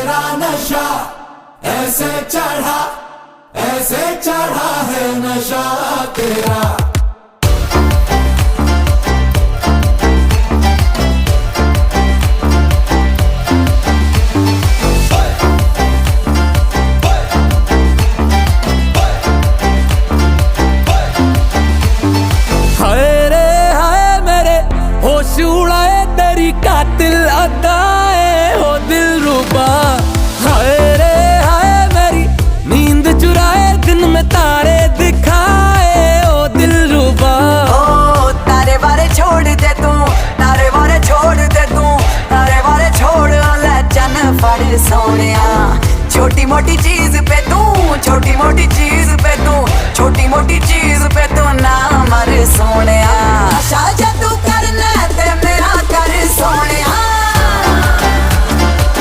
तेरा नशा ऐसे चढ़ा है नशा तेरा। उड़ाए तेरी कातिल अदाएं हो दिलरुबा। हाय रे हाय मेरी नींद चुराए दिन में तारे दिखाए ओ दिलरुबा। ओ तारे बारे छोड़ दे तू, तारे बारे छोड़ दे तू, तारे बारे छोड़ ले चन फड़ सोनिया। छोटी मोटी चीज पे तू, छोटी मोटी चीज पे तू, छोटी मोटी चीज पे तू ना मर सोनिया।